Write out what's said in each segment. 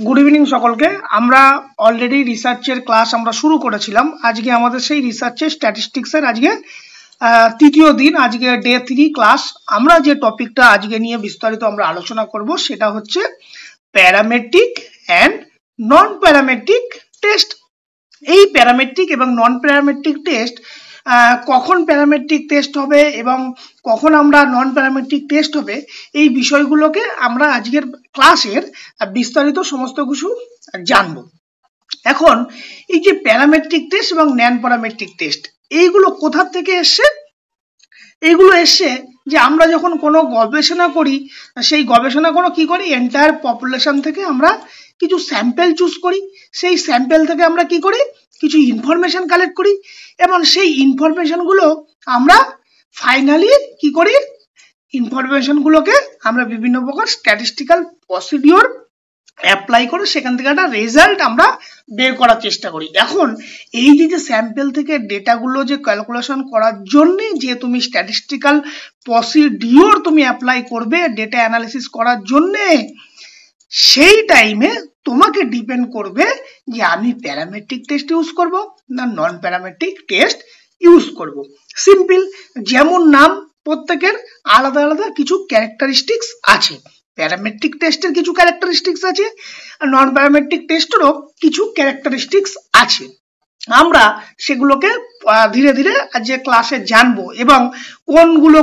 Good evening সকলকে। আমরা already রিসার্চের ক্লাস আমরা শুরু করেছিলাম। আজকে আমাদের সেই রিসার্চের স্ট্যাটিস্টিক্সের আজকে তৃতীয় দিন, আজকে ডে 3 ক্লাস। আমরা যে টপিকটা আজকে নিয়ে বিস্তারিত আমরা আলোচনা করব সেটা হচ্ছে parametric and non parametric test. এই প্যারামেট্রিক এবং নন প্যারামেট্রিক টেস্ট কখন প্যারামেট্রিক টেস্ট হবে এবং কখন আমরা নন প্যারামেট্রিক টেস্ট হবে, এই বিষয়গুলোকে আমরা আজকের ক্লাসের বিস্তারিত সমস্ত কিছু জানবো। এখন এই যে প্যারামেট্রিক টেস্ট এবং নন প্যারামেট্রিক টেস্ট, এইগুলো কোথা থেকে এসছে? এইগুলো এসছে যে আমরা যখন কোনো গবেষণা করি, সেই গবেষণা কোনো কি করি, এন্টায়ার পপুলেশন থেকে আমরা কিছু স্যাম্পেল চুজ করি। সেই স্যাম্পেল থেকে আমরা কি করি, কিছু ইনফরমেশন কালেক্ট করি এবং সেই ইনফরমেশনগুলো আমরা ফাইনালি কি করি, ইনফরমেশনগুলোকে আমরা বিভিন্ন প্রকার স্ট্যাটিস্টিক্যাল প্রসিডিওর অ্যাপ্লাই করে সেখান থেকে একটা রেজাল্ট আমরা বের করার চেষ্টা করি। এখন এই যে স্যাম্পেল থেকে ডেটাগুলো যে ক্যালকুলেশন করার জন্য যে তুমি স্ট্যাটিস্টিক্যাল প্রসিডিওর তুমি অ্যাপ্লাই করবে ডেটা অ্যানালিসিস করার জন্যে, সেই টাইমে তোমাকে ডিপেন্ড করবে যে আমি প্যারামেট্রিক টেস্ট ইউজ করব না নন প্যারামেট্রিক টেস্ট ইউজ করব। সিম্পল, যেমন নাম, প্রত্যেকের আলাদা আলাদা কিছু ক্যারেক্টারিস্টিক্স আছে। প্যারামেট্রিক টেস্টের কিছু ক্যারেক্টারিস্টিক্স আছে আর নন প্যারামেট্রিক টেস্টেরও কিছু ক্যারেক্টারিস্টিক্স আছে। আমরা সেগুলোকে ধীরে ধীরে যে ক্লাসে জানবো এবং কোনগুলো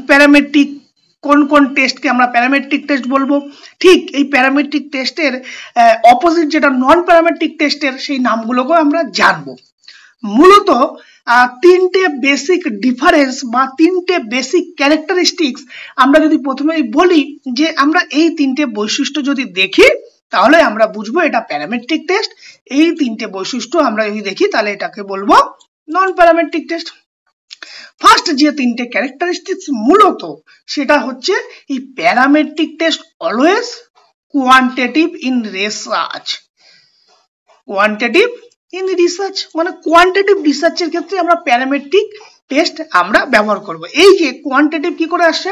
প্যারামেট্রিক, কোন কোন টেস্টকে আমরা প্যারামেট্রিক টেস্ট বলবো। ঠিক এই প্যারামেট্রিক টেস্টের অপোজিট যেটা নন প্যারামেট্রিক টেস্টের, সেই নামগুলোকে আমরা জানবো। মূলত তিনটে বেসিক ডিফারেন্স বা তিনটে বেসিক ক্যারেক্টারিস্টিক্স আমরা যদি প্রথমেই বলি যে আমরা এই তিনটে বৈশিষ্ট্য যদি দেখি তাহলে আমরা বুঝবো এটা প্যারামেট্রিক টেস্ট। এই তিনটে বৈশিষ্ট্য আমরা যদি দেখি তাহলে এটাকে বলবো নন প্যারামেট্রিক টেস্ট। ফার্স্ট যে তিনটে ক্যারেক্টারিস্টিক্স মূলত সেটা হচ্ছে এই parametric test always quantitative in research. Quantitative in research মানে কোয়ান্টিটেটিভ রিসার্চের ক্ষেত্রে আমরা প্যারামেট্রিক টেস্ট আমরা ব্যবহার করব। এই যে কোয়ান্টিটেটিভ কি করে আসছে,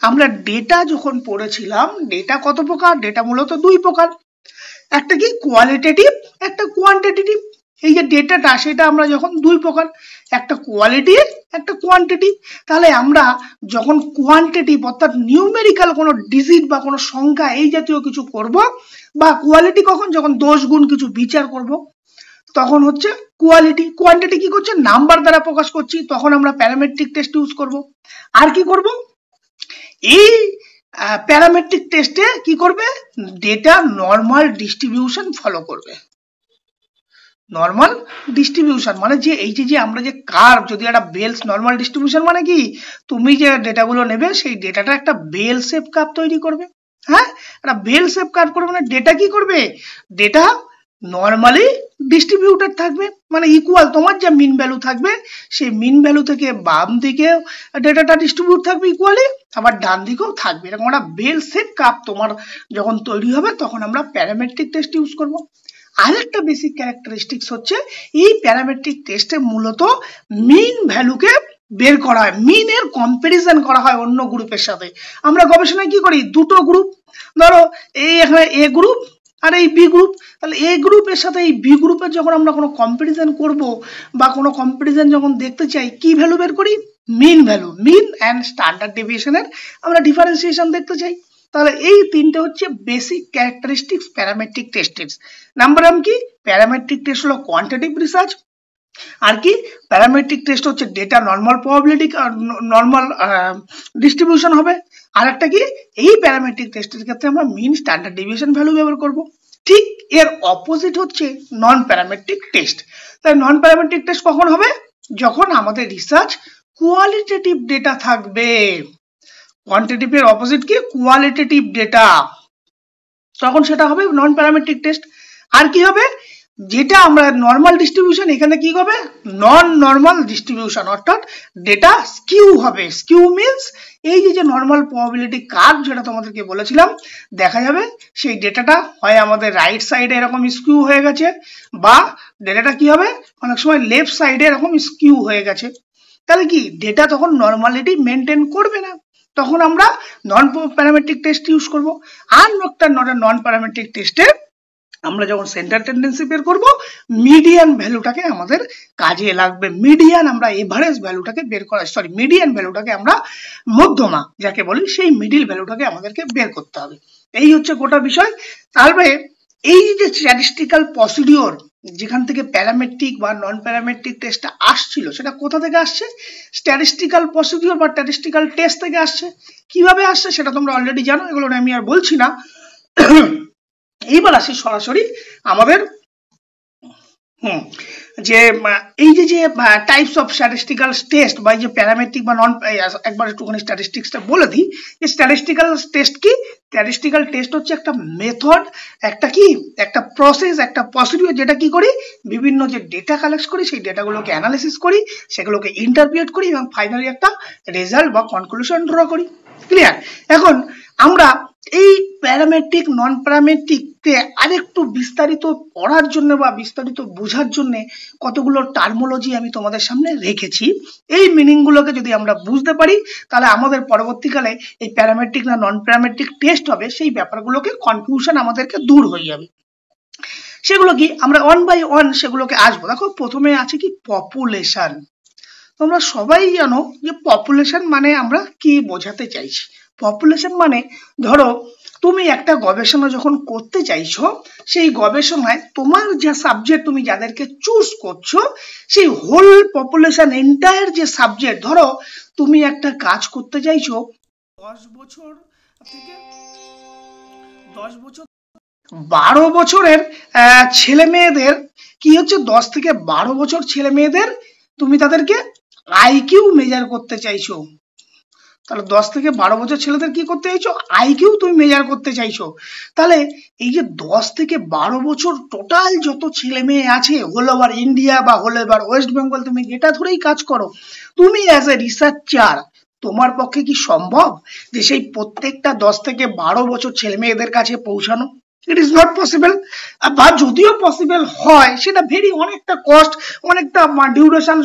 আমরা ডেটা যখন পড়েছিলাম, ডেটা কত প্রকার? ডেটা মূলত দুই প্রকার, একটা কি কোয়ালিটেটিভ, একটা কোয়ান্টিটেটিভ। এই যে ডেটাটা সেটা আমরা যখন দুই প্রকার, একটা কোয়ালিটি একটা কোয়ান্টিটিভ। তাহলে আমরা যখন কোয়ান্টিটিভ অর্থাৎ নিউমেরিক্যাল কোনো ডিজিট বা কোনো সংখ্যা এই জাতীয় কিছু করব, বা কোয়ালিটি কখন, যখন দোষ গুণ কিছু বিচার করব, তখন হচ্ছে কোয়ালিটি। কোয়ান্টিটি কি করছে, নাম্বার দ্বারা প্রকাশ করছি, তখন আমরা প্যারামেট্রিক টেস্ট ইউজ করব। আর কি করব, এই প্যারামেট্রিক টেস্টে কি করবে, ডেটা নর্মাল ডিস্ট্রিবিউশন ফলো করবে। নর্মাল ডিস্ট্রিবিউশন মানে যে এই যে আমরা যে কার্ভ, যদি একটা বেলস, নর্মাল ডিস্ট্রিবিউশন মানে কি, তুমি যে ডেটাগুলো নেবে সেই ডেটাটা একটা বেল শেপ কার্ভ তৈরি করবে। হ্যাঁ, একটা বেল শেপ কার্ভ করবে মানে ডেটা কি করবে, ডেটা নর্মালি ডিস্ট্রিবিউটেড থাকবে, মানে ইকুয়াল। তোমার যে মিন ভ্যালু থাকবে সেই মিন ভ্যালু থেকে বাম দিকে ডেটাটা ডিস্ট্রিবিউট থাকবে ইকুয়ালি, আবার ডান দিকেও থাকবে। এরকম একটা বেল শেপ কার্ভ তোমার যখন তৈরি হবে তখন আমরা প্যারামেট্রিক টেস্ট ইউজ করব। আরেকটা বেসিক ক্যারেক্টারিস্টিক্স হচ্ছে এই প্যারামেট্রিক টেস্টে মূলত মিন ভ্যালুকে বের করা হয়, মিনের কম্পারিজন করা হয় অন্য গ্রুপের সাথে। আমরা গবেষণায় কি করি, দুটো গ্রুপ, ধরো এই এখানে এ গ্রুপ আর এই বি গ্রুপ, তাহলে এ গ্রুপের সাথে এই বি গ্রুপের যখন আমরা কোনো কম্পারিজন করব বা কোনো কম্পারিজন যখন দেখতে চাই, কি ভ্যালু বের করি, mean value, mean and standard ডেভিয়েশনের আমরা ডিফারেন্সিয়েশন দেখতে চাই। তাহলে এই তিনটে হচ্ছে বেসিক ক্যারেক্টারিস্টিক্স প্যারামেট্রিক টেস্টের। নাম্বার ওয়ান কি, প্যারামেট্রিক টেস্ট হলো কোয়ান্টিটেটিভ রিসার্চ। আর কি, প্যারামেট্রিক টেস্ট হচ্ছে data normal probability, normal distribution হবে। আর একটা কি, এই প্যারামেট্রিক টেস্টের ক্ষেত্রে আমরা মিন স্ট্যান্ডার্ড ডেভিয়েশন ভ্যালু ব্যবহার করব। ঠিক এর অপোজিট হচ্ছে নন প্যারামেট্রিক টেস্ট। তাই নন প্যারামেট্রিক টেস্ট কখন হবে, যখন আমাদের রিসার্চ কোয়ালিটেটিভ ডেটা থাকবে। কোয়ান্টিটেটিভের অপোজিট কি, কোয়ালিটেটিভ ডেটা, তখন সেটা হবে নন প্যারামেট্রিক টেস্ট। আর কি হবে, যেটা আমরা নর্মাল ডিস্ট্রিবিউশন, এখানে কি হবে, নন নর্মাল ডিস্ট্রিবিউশন, অর্থাৎ ডেটা স্কিউ হবে। স্কিউ মিনস এই যে নর্মাল প্রবাবিলিটি কার্ভ যেটা তোমাদেরকে বলেছিলাম, দেখা যাবে সেই ডেটাটা হয় আমাদের রাইট সাইডে এরকম স্কিউ হয়ে গেছে, বা ডেটাটা কি হবে, অনেক সময় লেফট সাইডে এরকম স্কিউ হয়ে গেছে। তাহলে কি, ডেটা তখন নর্মালিটি মেনটেন করবে না, তখন আমরা নন প্যারামেট্রিক টেস্ট ইউজ করব। আর একটা নন প্যারামেট্রিক টেস্টে আমরা যখন সেন্টার টেন্ডেন্সি বের করব, মিডিয়ান ভ্যালুটাকে আমাদের কাজে লাগবে। মিডিয়ান আমরা এভারেজ ভ্যালুটাকে বের করা, সরি মিডিয়ান ভ্যালুটাকে আমরা মধ্যমা যাকে বলি সেই মিডিল ভ্যালুটাকে আমাদেরকে বের করতে হবে। এই হচ্ছে গোটা বিষয়। তাহলে এই যে স্ট্যাটিস্টিক্যাল প্রসিডিওর যেখান থেকে প্যারামেট্রিক বা নন প্যারামেট্রিক টেস্টটা আসছিল, সেটা কোথা থেকে আসছে? স্ট্যাটিস্টিক্যাল প্রসিডিওর বা স্ট্যাটিস্টিক্যাল টেস্ট থেকে আসছে। কিভাবে আসছে সেটা তোমরা অলরেডি জানো, এগুলো আমি আর বলছি না। এইবার আসি সরাসরি আমাদের যে এই যে টাইপস অফ স্ট্যাটিস্টিক্যাল টেস্ট বা এই যে প্যারামেট্রিক বা নন, একবার একটুখানি স্ট্যাটিস্টিক্সটা বলে দিই। স্ট্যাটিস্টিক্যাল টেস্ট কি? স্ট্যাটিস্টিক্যাল টেস্ট হচ্ছে একটা মেথড, একটা কি, একটা প্রসেস, একটা প্রসিডিওর, যেটা কি করি, বিভিন্ন যে ডেটা কালেক্ট করি সেই ডেটাগুলোকে অ্যানালিসিস করি, সেগুলোকে ইন্টারপ্রিট করি এবং ফাইনালি একটা রেজাল্ট বা কনক্লুশন ড্র করি। ক্লিয়ার? এখন আমরা এই প্যারামেট্রিক নন প্যারামেট্রিককে আরেকটু বিস্তারিত পড়ার জন্য বা বিস্তারিত বোঝার জন্য কতগুলো টার্মোলজি আমি তোমাদের সামনে রেখেছি। এই মিনিংগুলোকে যদি আমরা বুঝতে পারি, তাহলে আমাদের পরবর্তীকালে এই প্যারামেট্রিক না নন প্যারামেট্রিক টেস্ট হবে সেই ব্যাপারগুলোকে কনফিউশন আমাদেরকে দূর হয়ে যাবে। সেগুলো কি, আমরা ওয়ান বাই ওয়ান সেগুলোকে আসবো। দেখো, প্রথমে আছে কি পপুলেশন। তোমরা সবাই জানো যে পপুলেশন মানে আমরা কি বোঝাতে চাইছি। পপুলেশন মানে ধরো তুমি একটা গবেষণা যখন করতে চাইছো, সেই গবেষণায় তোমার যে সাবজেক্ট তুমি যাদেরকে চুজ করছো, সেই হোল পপুলেশন এন্টায়ার যে সাবজেক্ট, ধরো তুমি একটা কাজ করতে চাইছো 10 বছর থেকে 12 বছরের ছেলে মেয়েদের, কি হচ্ছে 10 থেকে 12 বছর ছেলে মেয়েদের তুমি তাদেরকে আইকিউ মেজার করতে চাইছো। তাহলে 10 থেকে 12 বছর ছেলেদের কি করতে চাইছো? আইকিউ তুমি মেজার করতে চাইছো। তাহলে এই যে 10 থেকে 12 বছর টোটাল যত ছেলে মেয়ে আছে হোল ওভার ইন্ডিয়া বা হোল ওভার ওয়েস্ট বেঙ্গল, তুমি যেটা ধরেই কাজ করো, তুমি অ্যাজ এ রিসার্চার তোমার পক্ষে কি সম্ভব যে সেই প্রত্যেকটা 10 থেকে 12 বছর ছেলে মেয়েদের কাছে পৌঁছানো? It is not possible. বা যদিও পসিবল হয়, সেটা ভেরি অনেকটা কস্ট, অনেকটা ডিউরেশন,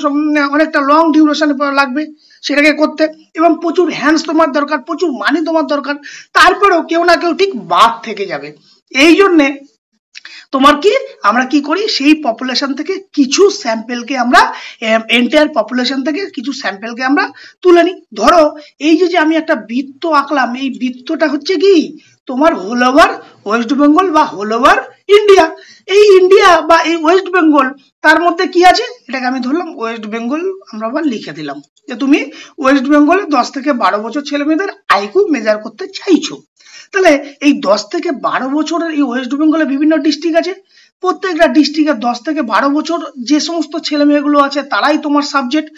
অনেকটা লং ডিউরেশন লাগবে সেটাকে করতে, এবং প্রচুর হ্যান্ডস তোমার দরকার, প্রচুর মানি তোমার দরকার। তারপরেও কেউ না কেউ ঠিক বাদ থেকে যাবে। এই জন্যে তোমার কি, আমরা কি করি, সেই পপুলেশন থেকে কিছু স্যাম্পেলকে আমরা, এন্টায়ার পপুলেশন থেকে কিছু স্যাম্পেলকে আমরা তুলে নিই। ধরো এই যে আমি একটা বৃত্ত আঁকলাম, এই বৃত্তটা হচ্ছে কি তোমার হোল ওভার ওয়েস্ট বেঙ্গল বা হোল ওভার ইন্ডিয়া। এই ইন্ডিয়া বা এই ওয়েস্ট বেঙ্গল, তার মধ্যে কি আছে, এটাকে আমি ধরলাম ওয়েস্ট বেঙ্গল, আমরা আবার লিখে দিলাম যে তুমি ওয়েস্ট বেঙ্গলে 10 থেকে 12 বছর ছেলে মেয়েদের আইকিউ মেজার করতে চাইছো। তাহলে এই 10 থেকে 12 বছরের এই ওয়েস্ট বেঙ্গলে বিভিন্ন ডিস্ট্রিক্ট আছে, প্রত্যেকটা ডিস্ট্রিক্টের 10 থেকে 12 বছর যে সমস্ত ছেলে মেয়েগুলো আছে তারাই তোমার সাবজেক্ট।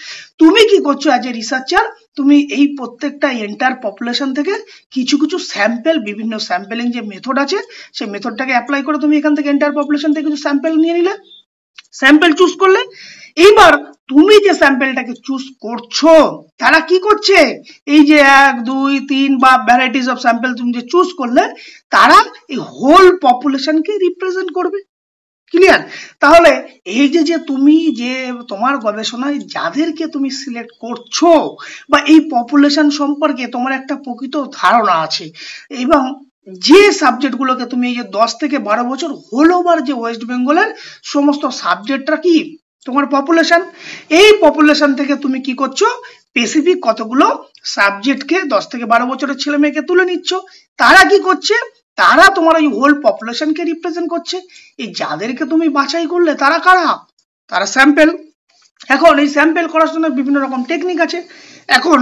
তুমি কি করছো অ্যাজ এ রিসার্চার, তুমি এই প্রত্যেকটা এন্টায়ার পপুলেশন থেকে কিছু কিছু স্যাম্পেল, বিভিন্ন স্যাম্পেলিং যে মেথড আছে সেই মেথডটাকে অ্যাপ্লাই করে তুমি এখান থেকে এন্টায়ার পপুলেশন থেকে কিছু স্যাম্পেল নিয়ে নিলে, স্যাম্পেল চুজ করলে। এইবার তুমি যে স্যাম্পেলটাকে চুজ করছো, তারা কি করছে, এই যে 1 2 3 বা ভ্যারাইটিস অফ স্যাম্পেল তুমি যে চুজ করলে, তারা এই হোল পপুলেশনকে রিপ্রেজেন্ট করবে। ক্লিয়ার? তাহলে এই যে তুমি যে তোমার গবেষণায় যাদেরকে তুমি সিলেক্ট করছো, বা এই পপুলেশন সম্পর্কে তোমার একটা প্রকৃত ধারণা আছে, এবং যে সাবজেক্টগুলোকে তুমি এই যে 10 থেকে 12 বছর হোল ওভার যে ওয়েস্ট বেঙ্গলের সমস্ত সাবজেক্টটা কি তোমার পপুলেশন, এই পপুলেশন থেকে তুমি কি করছো, স্পেসিফিক কতগুলো সাবজেক্টকে 10 থেকে 12 বছরের ছেলে মেয়েকে তুলে নিচ্ছ। তারা কি করছে, তারা তোমার ওই হোল পপুলেশনকে রিপ্রেজেন্ট করছে। এই যাদেরকে তুমি বাছাই করলে তারা কারা, তারা স্যাম্পেল। এখন এই স্যাম্পেল করার জন্য বিভিন্ন রকম টেকনিক আছে। এখন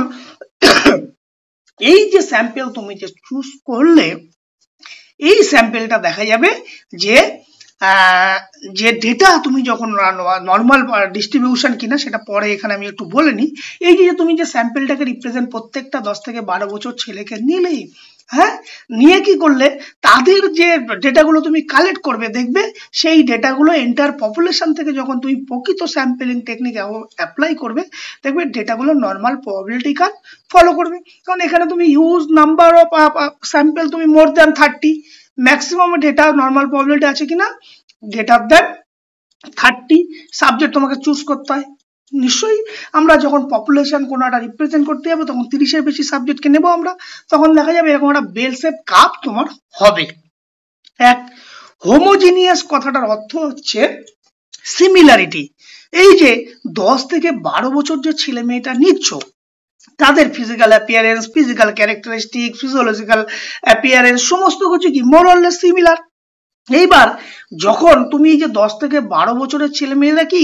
এই যে স্যাম্পেল তুমি যে চুজ করলে, এই স্যাম্পেলটা দেখা যাবে যে যে ডেটা তুমি যখন নর্মাল ডিস্ট্রিবিউশন কিনা সেটা পরে এখানে আমি একটু বলে নিই। এই যে তুমি যে স্যাম্পেলটাকে রিপ্রেজেন্ট প্রত্যেকটা 10 থেকে 12 বছর ছেলেকে নিলে, হ্যাঁ, নিয়ে কি করলে, তাদের যে ডেটাগুলো তুমি কালেক্ট করবে, দেখবে সেই ডেটাগুলো এন্টায়ার পপুলেশন থেকে যখন তুমি প্রকৃত স্যাম্পেলিং টেকনিক অ্যাপ্লাই করবে, দেখবে ডেটাগুলো নর্মাল প্রবাবিলিটি কার্ভ ফলো করবে। কারণ এখানে তুমি হিউজ নাম্বার অফ স্যাম্পেল, তুমি more than 30, maximum data normal probability আছে কিনা গ্রেটার দ্যান 30 সাবজেক্ট তোমাকে চুজ করতে হয়। নিশ্চয়ই আমরা যখন পপুলেশন কোনো একটা রিপ্রেজেন্ট করতে যাবো, তখন 30-এর বেশি সাবজেক্টকে নেবো আমরা, তখন দেখা যাবে এরকম একটা বেল শেপ কার্ভ তোমার হবে। এক হোমোজিনিয়াস কথাটার অর্থ হচ্ছে সিমিলারিটি। এই যে 10 থেকে 12 বছর যে ছেলে মেয়েটা নিচ্ছ, তাদের physical appearance, physical characteristic, physiological appearance সমস্ত কিছু কি মোর অর লেস সিমিলার। এইবার যখন তুমি যে 10 থেকে 12 বছরের ছেলে মেয়েরা কি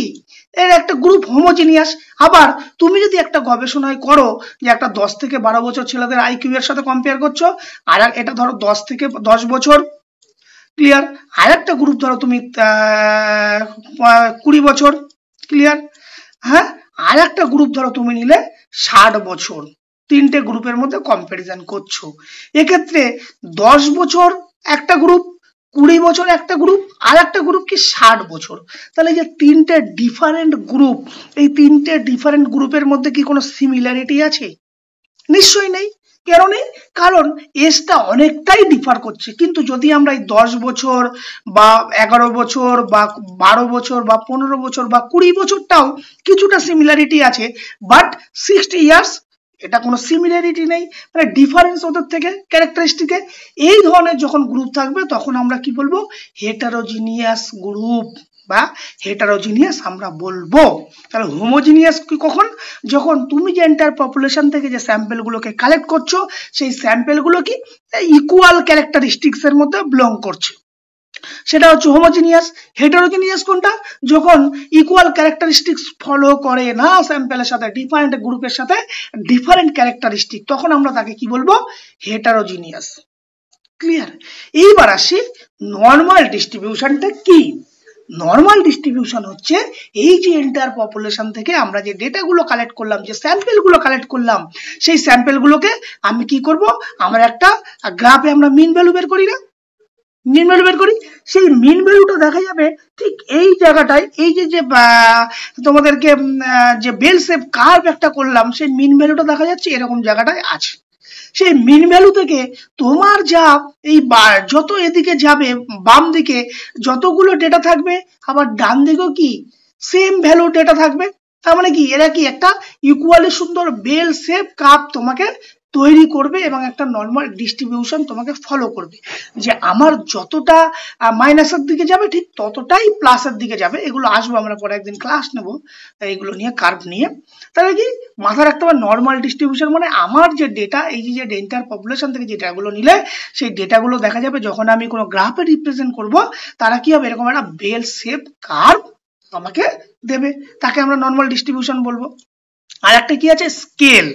এর একটা গ্রুপ হোমোজিনিয়াস, আবার তুমি যদি একটা গবেষণায় করো যে একটা 10 থেকে 12 বছর ছেলেদের আইকিউ এর সাথে কম্পেয়ার করছো, আর এটা ধরো 10 থেকে 10 বছর, ক্লিয়ার, আর একটা গ্রুপ ধরো তুমি 20 বছর, ক্লিয়ার, হ্যাঁ, আর একটা গ্রুপ ধরো তুমি নিলে 60 বছর, তিনটে গ্রুপের মধ্যে কম্পারিজন করছো। এক্ষেত্রে 10 বছর একটা গ্রুপ, 20 বছর একটা গ্রুপ, আর একটা গ্রুপ কি 60 বছর। তাহলে যে তিনটে ডিফারেন্ট গ্রুপ, এই তিনটে ডিফারেন্ট গ্রুপের মধ্যে কি কোনো সিমিলারিটি আছে? নিশ্চয়ই নেই। কেন নেই? কারণ এজটা অনেকটাই ডিফার করছে। কিন্তু যদি আমরা এই 10 বছর বা 11 বছর বা 12 বছর বা 15 বছর বা 20 বছরটাও কিছুটা সিমিলারিটি আছে, বাট 60 ইয়ার্স এটা কোনো সিমিলারিটি নেই, মানে ডিফারেন্স ওদের থেকে ক্যারেক্টারিস্টিকে। এই ধরনের যখন গ্রুপ থাকবে তখন আমরা কি বলবো? হেটারোজিনিয়াস গ্রুপ বা হেটারোজিনিয়াস আমরা বলবো। তাহলে হোমোজিনিয়াস কি কখন? যখন তুমি যে এন্টার পপুলেশন থেকে যে স্যাম্পেল গুলোকে কালেক্ট করছো, সেই স্যাম্পেল গুলো কি ইকুয়াল ক্যারেক্টারিস্টিক্স এর মধ্যে বিলং করছে, সেটা হচ্ছে হোমোজিনিয়াস। হেটারোজিনিয়াস কোনটা? যখন ইকুয়াল ক্যারেক্টারিস্টিক্স ফলো করে না স্যাম্পেলের সাথে, ডিফারেন্ট গ্রুপের সাথে ডিফারেন্ট ক্যারেক্টারিস্টিক, তখন আমরা তাকে কি বলবো? হেটারোজিনিয়াস। ক্লিয়ার? এইবার আসি নর্মাল ডিস্ট্রিবিউশনটা কি। নর্মাল ডিস্ট্রিবিউশন হচ্ছে এই যে এন্টায়ার পপুলেশন থেকে আমরা যে ডেটাগুলো কালেক্ট করলাম, যে স্যাম্পেলগুলো কালেক্ট করলাম, সেই স্যাম্পেলগুলোকে আমি কি করব? আমরা একটা গ্রাফে আমরা মিন ভ্যালু বের করি না, মিন ভ্যালু বের করি। সেই মিন ভ্যালুটা দেখা যাবে ঠিক এই জায়গাটায়, এই যে যে তোমাদেরকে যে বেল শেপ কার্ভ একটা করলাম, সেই মিন ভ্যালুটা দেখা যাচ্ছে এরকম জায়গাটায় আছে। সেই মিন ভ্যালু থেকে তোমার যা এই যত এদিকে যাবে বাম দিকে যতগুলো ডেটা থাকবে, আবার ডান দিকেও কি সেম ভ্যালু ডেটা থাকবে। তার মানে কি এরা কি একটা ইকুয়ালি সুন্দর বেল শেপ কার্ভ তোমাকে তৈরি করবে এবং একটা নর্মাল ডিস্ট্রিবিউশন তোমাকে ফলো করবে, যে আমার যতটা মাইনাসের দিকে যাবে ঠিক ততটাই প্লাসের দিকে যাবে। এগুলো আসবো আমরা পরে একদিন ক্লাস নেব এইগুলো নিয়ে, কার্ভ নিয়ে। তাহলে কি মাথায় রাখতে হবে নর্মাল ডিস্ট্রিবিউশন মানে আমার যে ডেটা, এই যে এন্টায়ার পপুলেশন থেকে যে ডেটাগুলো নিলে সেই ডেটাগুলো দেখা যাবে যখন আমি কোনো গ্রাফে রিপ্রেজেন্ট করব, তারা কি হবে? এরকম একটা বেল শেপ কার্ভ আমাকে দেবে, তাকে আমরা নর্মাল ডিস্ট্রিবিউশন বলবো। আর একটা কি আছে? স্কেল।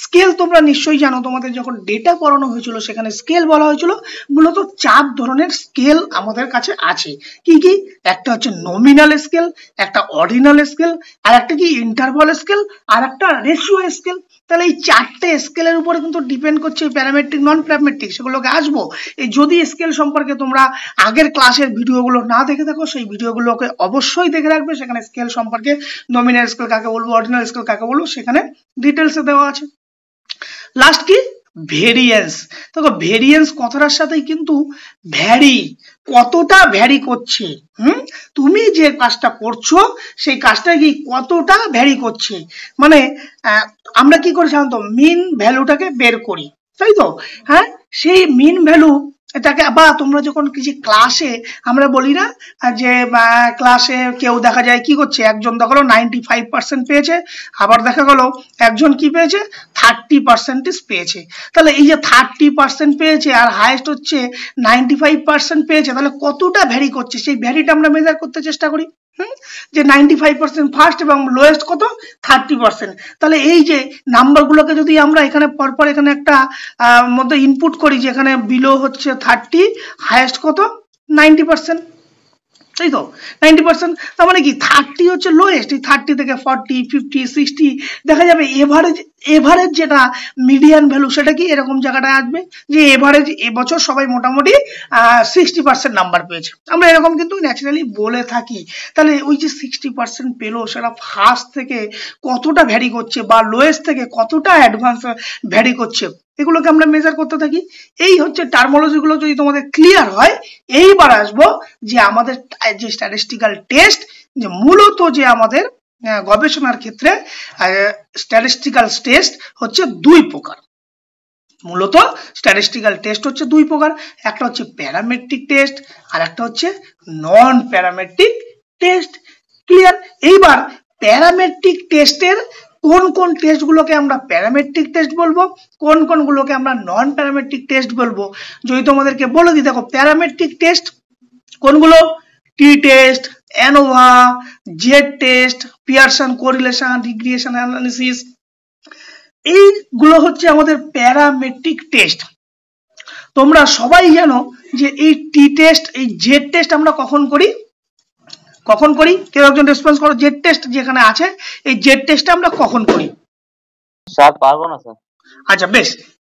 স্কেল তোমরা নিশ্চয়ই জানো, তোমাদের যখন ডেটা পড়ানো হয়েছিল সেখানে স্কেল বলা হয়েছিল। মূলত 4 ধরনের স্কেল আমাদের কাছে আছে। কি কি? একটা হচ্ছে নমিনাল স্কেল, একটা অর্ডিনাল স্কেল, আর একটা কি ইন্টারভাল স্কেল, আর একটা রেশিও স্কেল। তাহলে এই 4টে স্কেলের উপরে কিন্তু ডিপেন্ড করছে প্যারামেট্রিক নন প্যারামেট্রিক, সেগুলোকে আসবো। এই যদি স্কেল সম্পর্কে তোমরা আগের ক্লাসের ভিডিওগুলো না দেখে থাকো, সেই ভিডিওগুলোকে অবশ্যই দেখে রাখবে। সেখানে স্কেল সম্পর্কে নমিনাল স্কেল কাকে বলবো, অর্ডিনাল স্কেল কাকে বলবো, সেখানে ডিটেলসে দেওয়া আছে। লাস্ট কি? ভেরিয়েন্স। দেখো ভেরিয়েন্স কথাটার সাথেই কিন্তু ভ্যারি, কতটা ভ্যারি করছে, তুমি যে কাজটা করছো সেই কাজটা কি কতটা ভ্যারি করছে, মানে আমরা কি করি সাধারণত মিন ভ্যালুটাকে বের করি, তাই তো? হ্যাঁ, সেই মিন ভ্যালু এটাকে, বা তোমরা যখন কিছু ক্লাসে আমরা বলি না যে ক্লাসে কেউ দেখা যায় কি করছে, একজন দেখা গেলো 95% পেয়েছে, আবার দেখা গেল একজন কি পেয়েছে 30% পেয়েছে। তাহলে এই যে 30% পেয়েছে আর হাইয়েস্ট হচ্ছে 95% পেয়েছে, তাহলে কতটা ভ্যারি করছে সেই ভ্যারিটা আমরা মেজার করতে চেষ্টা করি। যে 95% ফার্স্ট এবং লোয়েস্ট কত 30%। তাহলে এই যে নাম্বারগুলোকে যদি আমরা এখানে পরপর এখানে একটা মধ্যে ইনপুট করি, যে এখানে বিলো হচ্ছে 30, হাইয়েস্ট কত 90%, তাই তো 90%। তার মানে কি 30 হচ্ছে লোয়েস্ট, এই 30 থেকে 40, 50, 60 দেখা যাবে এভারেজ যেটা মিডিয়ান ভ্যালু সেটা কি এরকম জায়গাটায় আসবে, যে এভারেজ এবছর সবাই মোটামুটি 60% নাম্বার পেয়েছে, আমরা এরকম কিন্তু ন্যাচারালি বলে থাকি। তাহলে ওই যে 60% পেলো সেটা ফার্স্ট থেকে কতটা ভ্যারি করছে বা লোয়েস্ট থেকে কতটা অ্যাডভান্স ভ্যারি করছে, এগুলোকে আমরা মেজার করতে থাকি। এই হচ্ছে টার্মোলজিগুলো যদি তোমাদের ক্লিয়ার হয়, এইবার আসবো যে আমাদের যে স্ট্যাটিস্টিক্যাল টেস্ট, যে মূলত যে আমাদের গবেষণার ক্ষেত্রে স্ট্যাটিস্টিক্যাল টেস্ট হচ্ছে 2 প্রকার। মূলত স্ট্যাটিস্টিক্যাল টেস্ট হচ্ছে দুই প্রকার, একটা হচ্ছে প্যারামেট্রিক টেস্ট আর একটা হচ্ছে নন প্যারামেট্রিক টেস্ট। ক্লিয়ার? এইবার প্যারামেট্রিক টেস্টের কোন কোন টেস্টগুলোকে আমরা প্যারামেট্রিক টেস্ট বলবো, কোন কোনগুলোকে আমরা নন প্যারামেট্রিক টেস্ট বলবো, যদি তোমাদেরকে বলে দিই, দেখো প্যারামেট্রিক টেস্ট কোনগুলো, T test, ANOVA, Z test, Pearson correlation, regression analysis, এইগুলো হচ্ছে আমাদের প্যারামেট্রিক টেস্ট। তোমরা সবাই জানো যে এই টি টেস্ট, এই জেড টেস্ট আমরা কখন করি, কেউ একজন রেসপন্স করো, জেড টেস্ট যেখানে আছে এই জেড টেস্টটা আমরা কখন করি? স্যার পারবো না স্যার। আচ্ছা বেশ,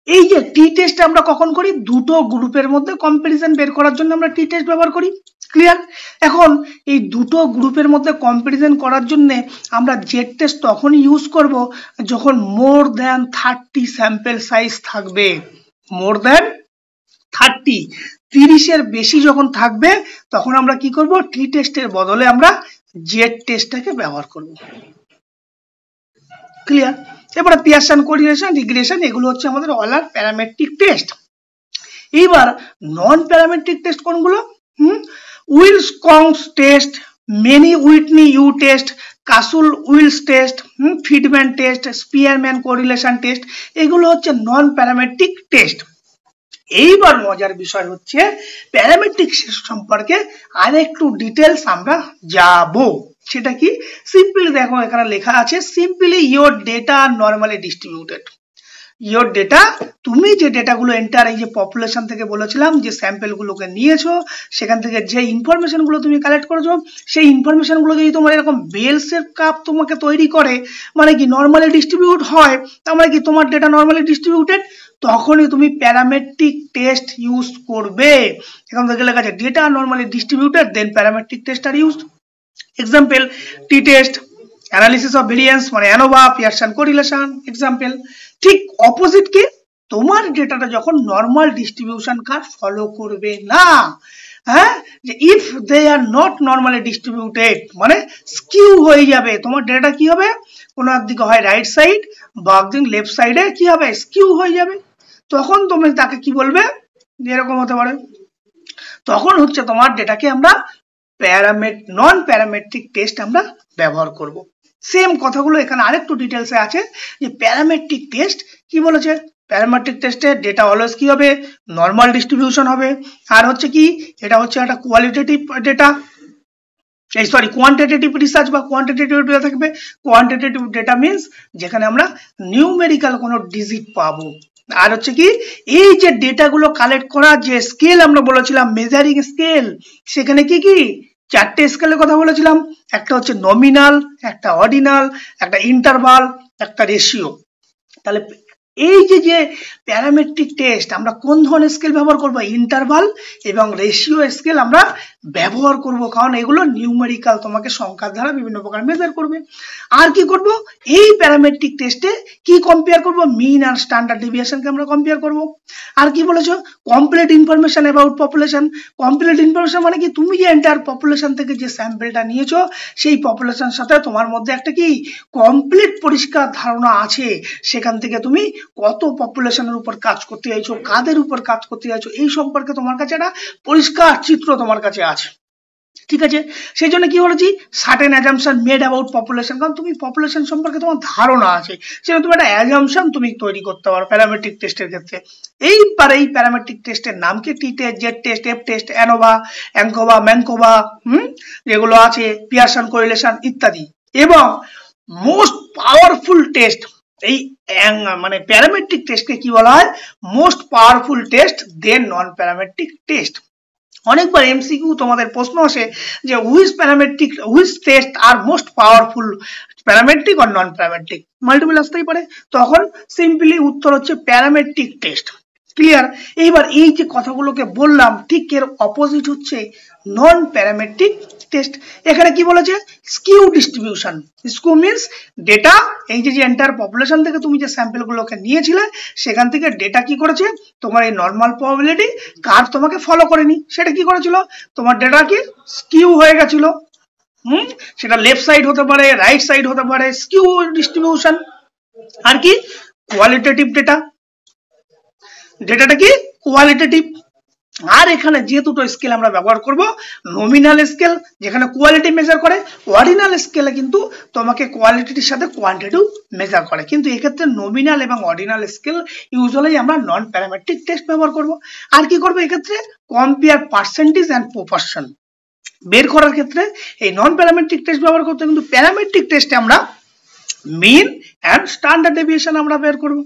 এই যে টি টেস্ট আমরা কখন করি, দুটো গ্রুপের মধ্যে কম্পারিজন বের করার জন্য আমরা টি টেস্ট ব্যবহার করি। ক্লিয়ার? এখন এই দুটো গ্রুপের মধ্যে কম্পারিজন করার জন্য আমরা জেড টেস্ট তখন ইউজ করব যখন মোর দ্যান 30 স্যাম্পল সাইজ থাকবে। মোর দ্যান 30, 30-এর বেশি যখন থাকবে তখন আমরা কি করব, টি টেস্টের বদলে আমরা জেড টেস্টটাকে ব্যবহার করব। ক্লিয়ার? এবারে পিয়ারসন কোরিলেশন, রিগ্রেশন, এগুলো হচ্ছে আমাদের অল আর প্যারামেট্রিক টেস্ট। এইবার নন প্যারামেট্রিক টেস্ট কোনগুলো? উইলসকংস test, Mann Whitney U test, Kruskal Wallis test, Friedman test, Spearman correlation test, এগুলো হচ্ছে নন প্যারামেট্রিক টেস্ট। এইবার মজার বিষয় হচ্ছে প্যারামেট্রিক সম্পর্কে আরেকটু ডিটেলস আমরা যাব। সেটা কি? সিম্পলি দেখো এখানে লেখা আছে, simply your data normally distributed. Your data, তুমি যে ডেটাগুলো এন্টার, এই যে পপুলেশন থেকে বলেছিলাম যে স্যাম্পেলগুলোকে নিয়েছো, সেখান থেকে যে ইনফরমেশনগুলো তুমি কালেক্ট করেছো, সেই ইনফরমেশনগুলো যদি তোমার এরকম বেল শেপ কাপ তোমাকে তৈরি করে, মানে কি নরমালি ডিস্ট্রিবিউট হয়, তার মানে কি তোমার ডেটা নরমালি ডিস্ট্রিবিউটেড, তখনই তুমি প্যারামেট্রিক টেস্ট ইউজ করবে। এখান থেকে লেখা আছে data normally distributed, then parametric test are used. Example, t test, analysis of variance মানে অ্যানোভা, পিয়ারসন কোরিলেশন। এক্সাম্পল। ঠিক অপোজিট কি, তোমার ডেটাটা যখন নর্মাল ডিস্ট্রিবিউশন কার্ভ ফলো করবে না, হ্যাঁ, যে if they are not normally distributed মানে স্কিউ হয়ে যাবে, তোমার ডেটা কি হবে, কোনো একদিকে হয় রাইট সাইড বা একদিন লেফট সাইডে কি হবে, স্কিউ হয়ে যাবে, তখন তুমি তাকে কি বলবে, এরকম হতে পারে, তখন হচ্ছে তোমার ডেটাকে আমরা নন প্যারামেট্রিক টেস্ট আমরা ব্যবহার করব। সেম কথাগুলো এখানে আরেকটু ডিটেলসে আছে যে প্যারামেট্রিক টেস্ট কি বলেছে, প্যারামেট্রিক টেস্টে ডেটা অলওয়েজ কি হবে, নর্মাল ডিস্ট্রিবিউশন হবে, আর হচ্ছে কি, এটা হচ্ছে একটা কোয়ালিটেটিভ ডেটা, কোয়ান্টিটেটিভ রিসার্চ বা কোয়ান্টিটেটিভ ডেটা থাকবে। কোয়ান্টিটেটিভ ডেটা মিন্স যেখানে আমরা নিউমেরিক্যাল কোনো ডিজিট পাবো। আর হচ্ছে কি, এই যে ডেটাগুলো কালেক্ট করা যে স্কেল আমরা বলেছিলাম মেজারিং স্কেল, সেখানে কি কি চারটে স্কেলের কথা বলেছিলাম, একটা হচ্ছে নমিনাল, একটা অর্ডিনাল, একটা ইন্টারভাল, একটা রেশিও। তাহলে এই যে প্যারামেট্রিক টেস্ট আমরা কোন ধরনের স্কেল ব্যবহার করব, ইন্টারভাল এবং রেশিও স্কেল আমরা ব্যবহার করব, কারণ এগুলো নিউমেরিক্যাল, তোমাকে সংখ্যার দ্বারা বিভিন্ন প্রকার মেজার করবে। আর কি করব, এই প্যারামেট্রিক টেস্টে কি কম্পেয়ার করব, মিন আর স্ট্যান্ডার্ড ডেভিয়েশনকে আমরা কম্পেয়ার করব। আর কি বলেছো, complete information about population. Complete information মানে কি, তুমি যে এন্টায়ার পপুলেশন থেকে যে স্যাম্পলটা নিয়েছো, সেই পপুলেশনের সাথে তোমার মধ্যে একটা কি কমপ্লিট পরিষ্কার ধারণা আছে, সেখান থেকে তুমি কত পপুলেশনের উপর কাজ করতে চাইছো, কাদের উপর কাজ করতে চাইছো, এই সম্পর্কে তোমার কাছে একটা পরিষ্কার চিত্র তোমার কাছে আছে। ঠিক আছে, সেই জন্য কি বলেছি, certain assumption made about population, কারণ তুমি পপুলেশন সম্পর্কে তোমার ধারণা আছে, সেটা তুমি একটা অ্যাজাম্পশন তুমি তৈরি করতে পারো প্যারামেট্রিক টেস্টের ক্ষেত্রে। এইবার এই প্যারামেট্রিক টেস্টের নাম কি, T test, Z test, F test, ANOVA, ANCOVA, MANCOVA, যেগুলো আছে, পিয়ারসন কোরিলেশন ইত্যাদি। এবং মোস্ট পাওয়ারফুল টেস্ট, এই মানে প্যারামেট্রিক টেস্টকে কি বলা হয়, most powerful test then non parametric test. অনেকবার এমসিকিউ তোমাদের প্রশ্ন আসে যে which test are most powerful, parametric আর নন প্যারামেট্রিক, মাল্টিপল আসতেই পারে, তখন সিম্পলি উত্তর হচ্ছে প্যারামেট্রিক টেস্ট। ক্লিয়ার? এইবার এই যে কথাগুলোকে বললাম, ঠিক এর অপোজিট হচ্ছে নন প্যারামেট্রিক টেস্ট। এখানে কি বলেছে, skew distribution. Skew means data, এই যে এন্টায়ার পপুলেশন থেকে তুমি যে স্যাম্পলগুলোকে নিয়েছিলে, সেখান থেকে ডেটা কি করেছে, তোমার এই নর্মাল প্রবাবিলিটি কার্ভ তোমাকে ফলো করেনি, সেটা কি করেছিল, তোমার ডেটা কি স্কিউ হয়ে গেছিল। সেটা লেফট সাইড হতে পারে, রাইট সাইড হতে পারে, স্কিউ ডিস্ট্রিবিউশন। আর কি কোয়ালিটেটিভ ডেটা, ডেটাটা কি কোয়ালিটেটিভ। আর এখানে যে দুটো স্কেল আমরা ব্যবহার করব, নমিনাল স্কেল যেখানে কোয়ালিটি মেজার করে, অর্ডিনাল স্কেলে কিন্তু তোমাকে কোয়ালিটির সাথে কোয়ান্টিটিও মেজার করে। কিন্তু এক্ষেত্রে নমিনাল এবং অর্ডিনাল স্কেল ইউজুয়ালি আমরা নন প্যারামেট্রিক টেস্ট ব্যবহার করব। আর কি করবো এক্ষেত্রে, কম্পেয়ার পার্সেন্টেজ অ্যান্ড প্রপোর্শন বের করার ক্ষেত্রে এই নন প্যারামেট্রিক টেস্ট ব্যবহার করতে, কিন্তু প্যারামেট্রিক টেস্টে আমরা মিন অ্যান্ড স্ট্যান্ডার্ড ডেভিয়েশন আমরা বের করব।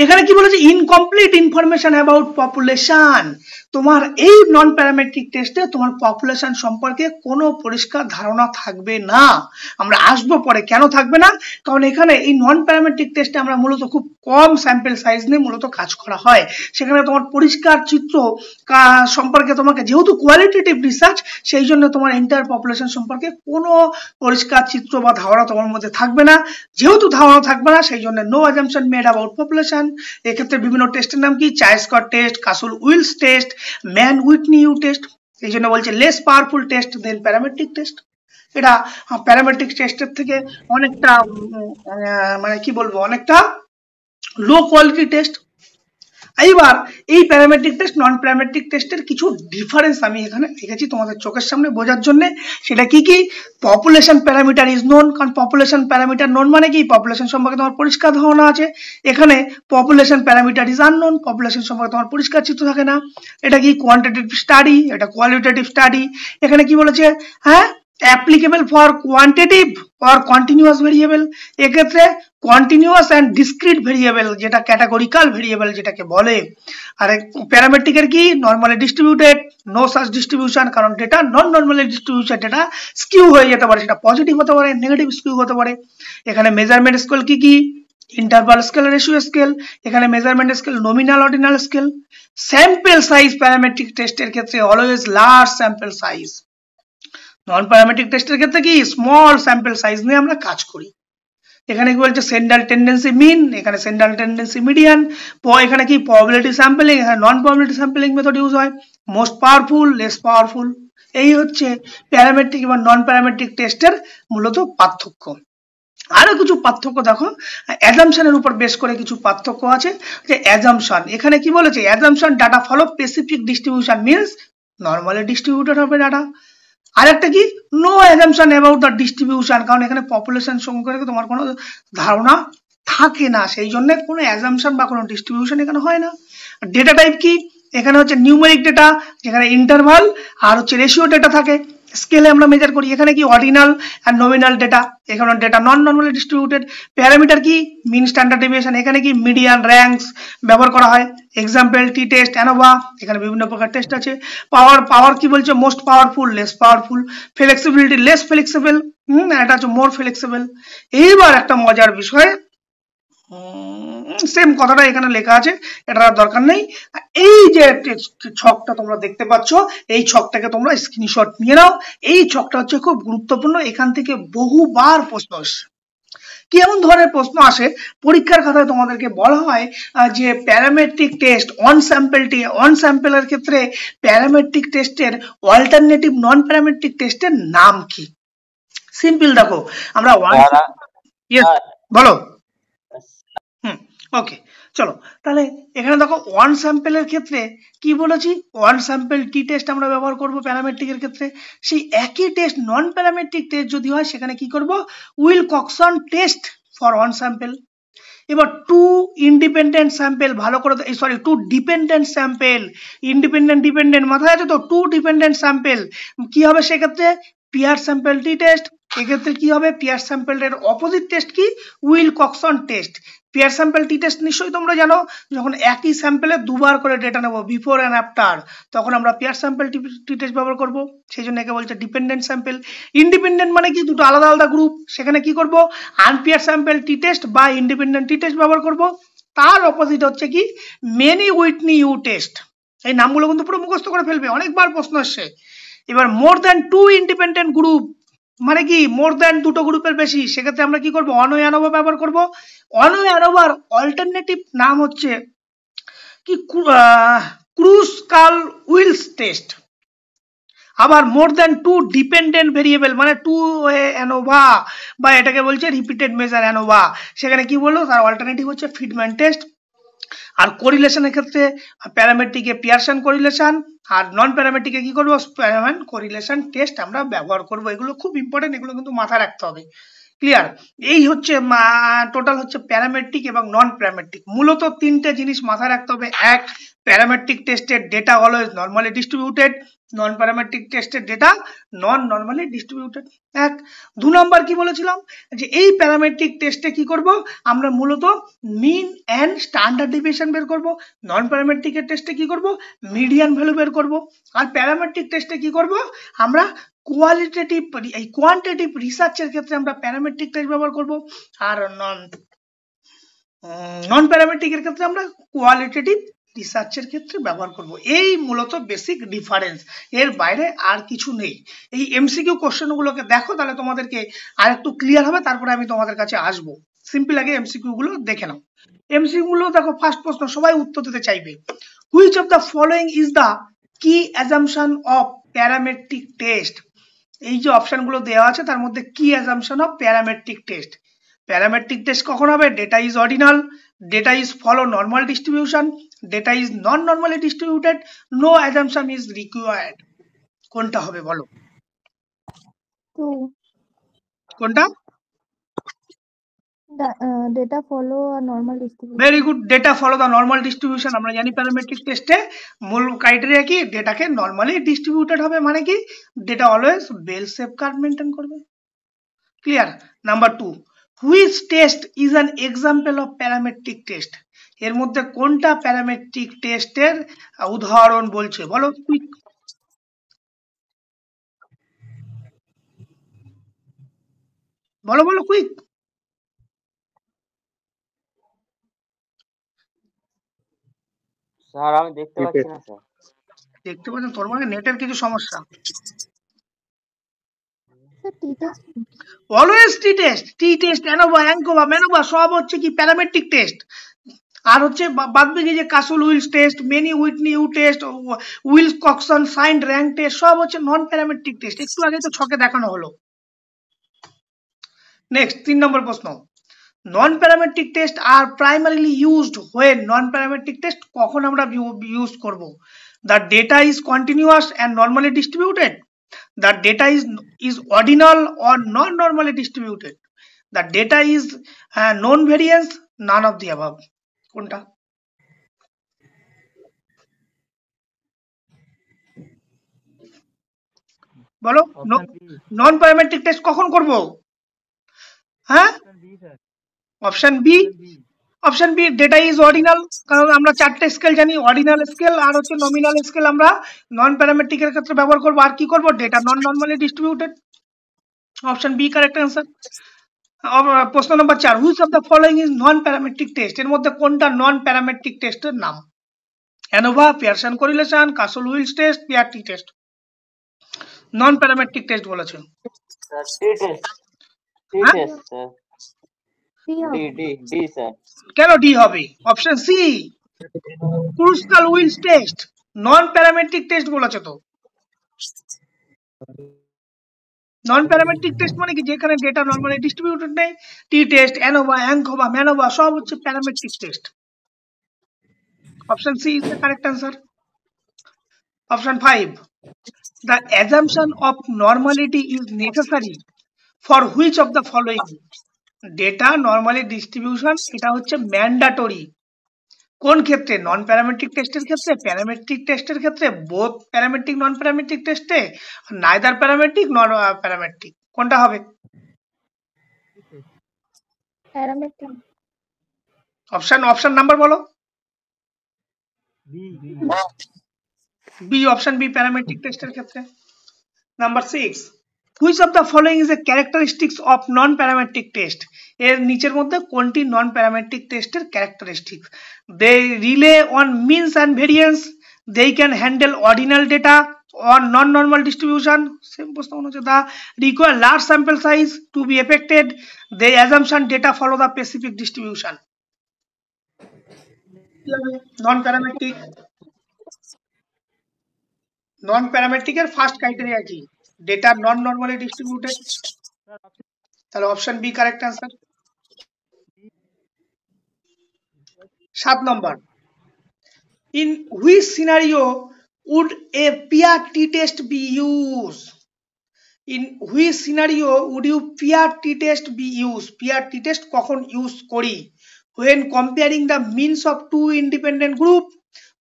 এখানে কি বলেছে, ইনকমপ্লিট ইনফরমেশন অ্যাবাউট পপুলেশন। তোমার এই নন প্যারামেট্রিক টেস্টে তোমার পপুলেশন সম্পর্কে কোনো পরিষ্কার ধারণা থাকবে না। আমরা আসবো পরে কেন থাকবে না, কারণ এখানে এই নন প্যারামেট্রিক টেস্টে আমরা মূলত খুব কম স্যাম্পল সাইজ নিয়ে মূলত কাজ করা হয়। সেখানে তোমার পরিষ্কার চিত্র সম্পর্কে তোমাকে, যেহেতু কোয়ালিটেটিভ রিসার্চ, সেই জন্য তোমার এন্টায়ার পপুলেশন সম্পর্কে কোনো পরিষ্কার চিত্র বা ধারণা তোমার মধ্যে থাকবে না। যেহেতু ধারণা থাকবে না, সেই জন্য no assumption made about population. এক্ষেত্রে বিভিন্ন টেস্টের নাম কি, chi square test, Kruskal Wallis test, Mann Whitney U test. এই জন্য বলছে less powerful test than parametric test. এটা প্যারামেট্রিক টেস্টের থেকে অনেকটা মানে কি বলবো, অনেকটা লো কোয়ালিটি টেস্ট। এইবার এই প্যারামেট্রিক টেস্ট নন প্যারামেট্রিক টেস্টের কিছু ডিফারেন্স আমি এখানে লিখেছি তোমাদের চোখের সামনে বোঝার জন্য। সেটা কি কি, পপুলেশন প্যারামিটার ইজ নোন, কারণ পপুলেশন প্যারামিটার নোন মানে কি, পপুলেশন সম্পর্কে তোমার পরিষ্কার ধারণা আছে। এখানে population parameter is unknown, population সম্পর্কে তোমার পরিষ্কার চিত্র থাকে না। এটা কি কোয়ান্টিটেটিভ স্টাডি, এটা কোয়ালিটেটিভ স্টাডি। এখানে কি বলেছে, হ্যাঁ, applicable for quantitative or continuous variable. এক্ষেত্রে কন্টিনিউয়াস অ্যান্ড ডিসক্রিট ভেরিয়েবল, যেটা ক্যাটাগরিক্যাল ভেরিয়েবল যেটাকে বলে। আর প্যারামেট্রিকের কি, normally distributed, no such distribution, কারণ data non normally distribution, data skew হয়ে যেতে পারে, সেটা পজিটিভ হতে পারে, নেগেটিভ স্কিউ হতে পারে। এখানে মেজারমেন্ট স্কেল কি কি, ইন্টারভাল স্কেল, রেশিও স্কেল। এখানে measurement scale nominal, ordinal scale. Sample size parametric টেস্টের ক্ষেত্রে অলওয়েজ লার্জ স্যাম্পল সাইজ। নন প্যারামেট্রিক টেস্টের ক্ষেত্রে কি, স্মল স্যাম্পল সাইজ নিয়ে আমরা কাজ করি। এখানে কি বলছে, সেন্ট্রাল টেন্ডেন্সি মিন, এখানে সেন্ট্রাল টেন্ডেন্সি মিডিয়ান। এখানে কি প্রবাবিলিটি স্যাম্পলিং, এখানে নন প্রবাবিলিটি স্যাম্পলিং মেথড ইউজ হয়। Most powerful, less powerful. এই হচ্ছে প্যারামেট্রিক এবং নন প্যারামেট্রিক টেস্টের মূলত পার্থক্য। আরো কিছু পার্থক্য দেখো, অ্যাজাম্পশনের উপর বেস করে কিছু পার্থক্য আছে। যে অ্যাজাম্পশন, এখানে কি বলেছে, assumption data follow specific distribution means normally distributed হবে ডাটা। আরেকটা কি, no assumption about the distribution, কারণ এখানে পপুলেশন সম্পর্কে তোমার কোনো ধারণা থাকে না, সেই জন্য কোনো অ্যাজাম্পশন বা কোনো ডিস্ট্রিবিউশন এখানে হয় না। ডেটা টাইপ কি, এখানে হচ্ছে নিউমেরিক ডেটা, যেখানে ইন্টারভাল আর হচ্ছে রেশিও ডেটা থাকে, স্কেলে আমরা মেজার করি। এখানে কি অর্ডিনাল আর নমিনাল ডেটা, এখানে data non normally distributed. Parameter কি, মিন, স্ট্যান্ডার্ড ডেভিয়েশন। এখানে কি মিডিয়ান, র্যাঙ্কস ব্যবহার করা হয়। Example t test, ANOVA. এখানে বিভিন্ন প্রকার টেস্ট আছে। পাওয়ার কি বলছে, most powerful, less powerful. Flexibility, less flexible, এটা হচ্ছে মোর ফ্লেক্সিবল। এইবার একটা মজার বিষয়, সেম কথাটা এখানে লেখা আছে, এটা দরকার নেই। এই যে ছকটা তোমরা দেখতে পাচ্ছ, এই ছকটাকে তোমরা স্ক্রিনশট নিয়ে নাও। এই ছকটা হচ্ছে খুব গুরুত্বপূর্ণ, এখান থেকে বহুবার প্রশ্ন আসে। কেমন ধরনের প্রশ্ন আসে, পরীক্ষার খাতায় তোমাদেরকে বলা হয় যে প্যারামেট্রিক টেস্ট অন স্যাম্পলের ক্ষেত্রে প্যারামেট্রিক টেস্টের অল্টারনেটিভ নন প্যারামেট্রিক টেস্টের নাম কি। সিম্পল দেখো, আমরা বলো। ওকে, চলো তাহলে এখানে দেখো, ওয়ান স্যাম্পলের ক্ষেত্রে কি বলেছি, ওয়ান স্যাম্পল টি টেস্ট আমরা ব্যবহার করব প্যারামেট্রিকের ক্ষেত্রে। সেই একই টেস্ট নন প্যারামেট্রিক টেস্ট যদি হয়, সেখানে কি করব, Wilcoxon test for one sample. এবার টু ইন্ডিপেন্ডেন্ট স্যাম্পল, ভালো করে, sorry, two dependent sample, dependent মাথায় আছে তো, টু ডিপেন্ডেন্ট স্যাম্পল কি হবে সেক্ষেত্রে, পিয়ার স্যাম্পল টি টেস্ট। এক্ষেত্রে কি হবে, পিয়ার স্যাম্পলের অপোজিট টেস্ট কি, উইলকক্সন test. Peer sample t test নিশ্চয়ই তোমরা জানো, যখন একই স্যাম্পলে দুবার করে ডেটা নেব, বিফোর অ্যান্ড আফটার, তখন আমরা পিয়ার স্যাম্পল টি টেস্ট ব্যবহার করব। সেই জন্য একে বলছে ডিপেন্ডেন্ট স্যাম্পল। ইন্ডিপেন্ডেন্ট মানে কি, দুটো আলাদা আলাদা গ্রুপ, সেখানে কি করব, আনপিয়ার স্যাম্পল টি টেস্ট বা ইন্ডিপেন্ডেন্ট টি টেস্ট ব্যবহার করব। তার অপোজিট হচ্ছে কি, মেনি উইটনি ইউ টেস্ট। এই নামগুলো কিন্তু পুরো মুখস্থ করে ফেলবে, অনেকবার প্রশ্ন আসছে। এবার more than two independent group মানে কি, মোর দ্যান দুটো গ্রুপের বেশি, সেক্ষেত্রে আমরা কি করব, অনওয়ে অ্যানোভা ব্যবহার করব। অনওয়ে অ্যানোভার অল্টারনেটিভ নাম হচ্ছে কি, ক্রুসকাল উইলস টেস্ট। আবার more than two dependent variable মানে টু ওয়ে অ্যানোভা, বা এটাকে বলছে রিপিটেড মেজার অ্যানোভা, সেখানে কি বললো, তার অল্টারনেটিভ হচ্ছে ফিডম্যান টেস্ট। আর কোরিলেশনের ক্ষেত্রে প্যারামেট্রিকে পিয়ারসন কোরিলেশন, আর নন প্যারামেট্রিকে কি করবো, স্প্যারম্যান কোরিলেশন টেস্ট আমরা ব্যবহার করব। এগুলো খুব ইম্পর্টেন্ট, এগুলো কিন্তু মাথায় রাখতে হবে। ক্লিয়ার? এই হচ্ছে টোটাল হচ্ছে প্যারামেট্রিক এবং নন প্যারামেট্রিক। মূলত তিনটে জিনিস মাথায় রাখতে হবে। এক, প্যারামেট্রিক টেস্টের ডেটা অলওয়েজ নর্মালি ডিস্ট্রিবিউটেড, নন প্যারামেট্রিক টেস্টের ডেটা নন নর্মালি ডিস্ট্রিবিউটেড। এক। 2 নম্বর কি বলেছিলাম, যে এই প্যারামেট্রিক টেস্টে কি করব, আমরা মূলত মিন অ্যান্ড স্ট্যান্ডার্ড ডেভিয়েশন বের করব। নন প্যারামেট্রিকের টেস্টে কি করব, মিডিয়ান ভ্যালু বের করব। আর প্যারামেট্রিক টেস্টে কি করব, আমরা কোয়ালিটেটিভ এই কোয়ান্টিটেটিভ রিসার্চের ক্ষেত্রে আমরা প্যারামেট্রিক টেস্ট ব্যবহার করব। আর নন প্যারামেট্রিকের ক্ষেত্রে আমরা কোয়ালিটেটিভ রিসার্চের ক্ষেত্রে ব্যবহার করব। এই মূলত বেসিক ডিফারেন্স, এর বাইরে আর কিছু নেই। এই এমসিকিউ কোশ্চেনগুলোকে দেখো, তাহলে তোমাদেরকে আর একটু ক্লিয়ার হবে, তারপরে আমি তোমাদের কাছে আসবো। সিম্পল আগে এমসিকিউ গুলো দেখে নাও। এমসিকিউ গুলো দেখো, ফার্স্ট প্রশ্ন সবাই উত্তর দিতে চাইবে, which of the following is the key assumption of parametric test. এই যে অপশন গুলো দেওয়া আছে তার মধ্যে কি assumption of parametric test. Parametric test কখন হবে, data is ordinal, data is follow normal distribution, data is non normally distributed, no assumption is required. কোনটা হবে বলো? কোনটা? data follow a normal distribution. Very good, data follow the normal distribution. আমরা জানি parametric টেস্টে মূল ক্রাইটেরিয়া কি, ডেটাকে normally distributed হবে, মানে কি data always bell shape curve maintain করবে। Clear? Number 2, which test is an example of parametric test. এর মধ্যে কোনটা প্যারামেট্রিক টেস্টের উদাহরণ বলছে বলো, কুইক বলো, বলো কুইক। স্যার আমি দেখতে পাচ্ছি না স্যার। দেখতে পাচ্ছেন, তোর মানে নেটের কিছু সমস্যা। অলওয়েজ টি টেস্ট, টি টেস্ট, অ্যানোভা, অ্যাঙ্কোভা, ম্যানোভা সব হচ্ছে কি প্যারামেট্রিক টেস্ট। আর হচ্ছে বাদ বাকি যে Kruskal Wallis test, Mann Whitney U test, Wilcoxon signed rank test সব হচ্ছে নন প্যারামেট্রিক টেস্ট। একটু আগে তো ছকে দেখানো হলো। নেক্সট 3 নম্বর প্রশ্ন, নন প্যারামেট্রিক টেস্ট আর primarily used when. Non parametric test কখন আমরা ইউজ করব? The data is continuous and normally distributed, the data is ordinal or non normally distributed, the data is known variance, none of the above. কোনটা? বলো, নন parametric test কখন করব? হ্যাঁ, option B. Option B, data is ordinal, কারণ আমরা চারটে scale জানি, ordinal scale আর হচ্ছে নমিনাল স্কেল আমরা নন প্যারামেট্রিকের ক্ষেত্রে ব্যবহার করব। আর কি করব, data non normally distributed. Option B correct answer. প্রশ্ন number 4, which of the following is non parametric test. এর মধ্যে কোনটা নন প্যারামেট্রিক টেস্টের নাম? ANOVA, Pearson correlation, Kruskal Wallis test, PRT test. Non parametric test বলেছে। স্যার টি টেস্ট, টি হ্যাঁ? Test sir. D sir. কেন D হবে? Option C, Kruskal Wallis test, non parametric test বলেছে তো। নন প্যারামেট্রিক টেস্ট মানে কি, যেখানে ডেটা নরমালি ডিস্ট্রিবিউটেড নেই। T test, ANOVA, ANCOVA, MANOVA সব হচ্ছে parametric test. Option C is the correct answer. Option 5, the assumption of normality is necessary for which of the following? Data normally distribution এটা হচ্ছে mandatory. কোন ক্ষেত্রে? নন parametric টেস্টের ক্ষেত্রে, parametric টেস্টের ক্ষেত্রে, বোথ প্যারামেট্রিক নন প্যারামেট্রিক টেস্টে, নাইদার প্যারামেট্রিক নন প্যারামেট্রিক। কোনটা হবে? Parametric. অপশন নাম্বার বলো। বি, অপশন বি প্যারামেট্রিক টেস্টের ক্ষেত্রে। Number 6, which of the following is a characteristics of non parametric test. এর নিচের মধ্যে কোনটি নন প্যারামেট্রিক টেস্টের characteristics? They rely on means and variance, they can handle ordinal data on non normal distribution. Same প্রশ্ন মনে হচ্ছে, the require large sample size two be affected, they assumption data follow the specific distribution. Non parametric, non প্যারামেট্রিকের first criteria কি? Data non normally distributed. তাহলে option B correct answer. 7 number, in which scenario would a peer t-test be used? In which scenario would you peer t-test be used? Peer t-test কখন use করি? When comparing the means of two independent group,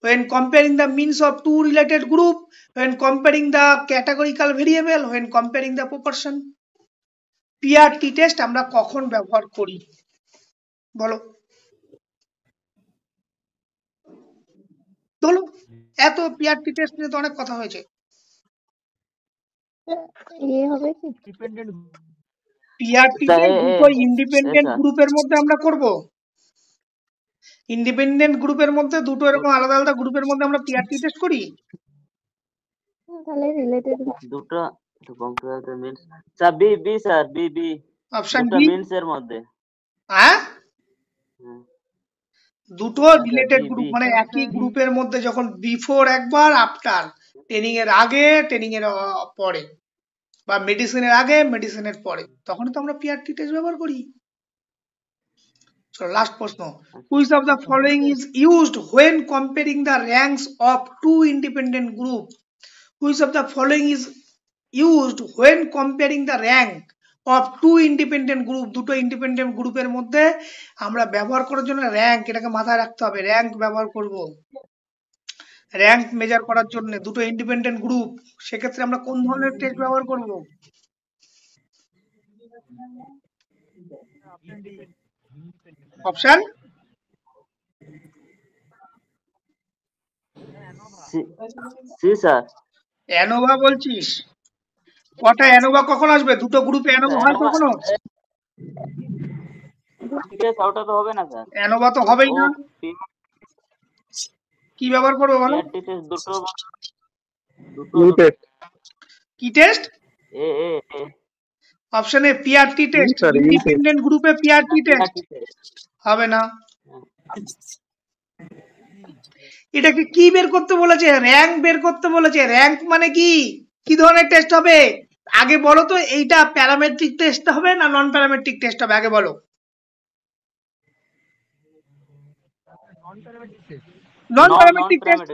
when comparing the means of two related group, when comparing the categorical variable, when comparing the proportion. peer t-test আমরা কখন ব্যবহার করি বলো বলো, এত peer t-test নিয়ে তো অনেক কথা হয়েছে। ये হবে কি ডিপেন্ডেন্ট peer t-test দুটো ইন্ডিপেন্ডেন্ট গ্রুপের মধ্যে আমরা করব। ইন্ডিপেন্ডেন্ট গ্রুপের মধ্যে দুটো এরকম আলাদা আলাদা গ্রুপের মধ্যে আমরা peer t-test করি। তাহলে রিলেটেড দুটো comparator means sir B B sir B B option দুটো বি, মিন্স এর মধ্যে হ্যাঁ হুম, দুটো রিলেটেড বি, গ্রুপ বি। মানে একই গ্রুপের মধ্যে যখন বিফোর একবার আফটার, ট্রেনিং এর আগে ট্রেনিং এর পরে, বা মেডিসিনের আগে মেডিসিনের পরে, তখনই তো আমরা peer t-test ব্যবহার করি। চলো লাস্ট প্রশ্ন, which of the following is used when comparing the ranks of two independent group? Which of the following is used when comparing the rank of two independent group? দুটো independent গ্রুপের মধ্যে আমরা ব্যবহার করার জন্য র্যাঙ্ক, এটাকে মাথায় রাখতে হবে, র্যাঙ্ক ব্যবহার করব। র্যাঙ্ক মেজার করার জন্য দুটো ইন্ডিপেন্ডেন্ট গ্রুপ, সেক্ষেত্রে আমরা কোন ধরনের টেস্ট ব্যবহার করব? অপশন সি স্যার অ্যানোভা বলছিস? কটা অ্যানোভা কখন আসবে? দুটো গ্রুপে অ্যানোভা হয় কখনো? ঠিক আছে ওটা তো হবে না স্যার অ্যানোভা তো হবেই না, কি ব্যবহার করবো বলো? দুটো কি test? A A A option A peer t-test, independent গ্রুপে peer t-test হবে না। এটাকে কি বের করতে বলেছে? র্যাঙ্ক বের করতে বলেছে। র্যাঙ্ক মানে কি, কি ধরনের টেস্ট হবে আগে বলো তো? এইটা প্যারামেট্রিক টেস্ট হবে না নন প্যারামেট্রিক টেস্ট হবে আগে বলো? নন প্যারামেট্রিক টেস্ট।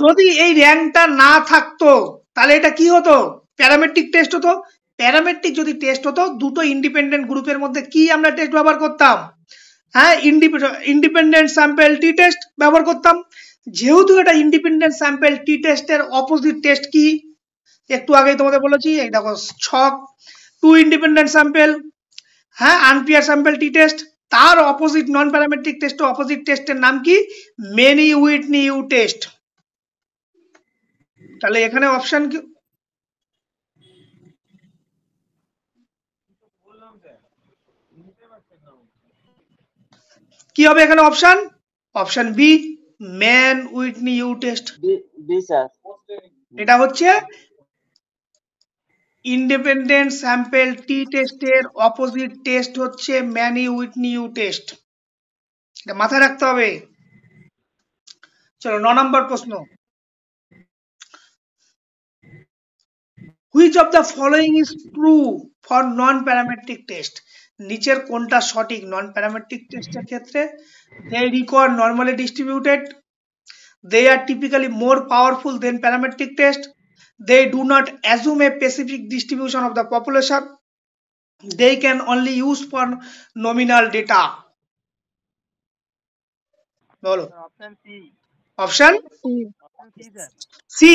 যদি এই র্যাঙ্কটা না থাকতো তাহলে এটা কি হতো? প্যারামেট্রিক টেস্ট হতো। প্যারামেট্রিক যদি টেস্ট হতো দুটো ইন্ডিপেন্ডেন্ট গ্রুপের মধ্যে কি আমরা টেস্ট ব্যবহার করতাম? হ্যাঁ, ইন্ডিপেন্ডেন্ট স্যাম্পল টি টেস্ট ব্যবহার করতাম। যেহেতু এটা ইন্ডিপেন্ডেন্ট স্যাম্পল টি টেস্টের অপোজিট টেস্ট কি? একটু আগেই তোমাদের বলেছি, এই দেখো ছক, টু ইন্ডিপেন্ডেন্ট স্যাম্পল, হ্যাঁ আনপেয়ার স্যাম্পল টি টেস্ট। তার opposite non parametric test, opposite টেস্টের নাম কি? Mann Whitney U test. তাহলে এখানে অপশন কি হবে? এখানে option option B, Mann Whitney U test. B sir এটা হচ্ছে ইন্ডিপেন্ডেন্ট স্যাম্পল টি টেস্টের অপোজিট টেস্ট হচ্ছে ম্যানি উইটনি ইউ টেস্ট, এটা মাথায় রাখতে হবে। চলো 9 নম্বর প্রশ্ন, which of the following is true for non parametric test? নিচের কোনটা সঠিক নন প্যারামেট্রিক টেস্টের ক্ষেত্রে? They require normally distributed, they are typically more powerful than parametric test, they do not assume a specific distribution of the population, they can only use for nominal data. বলো option C option C.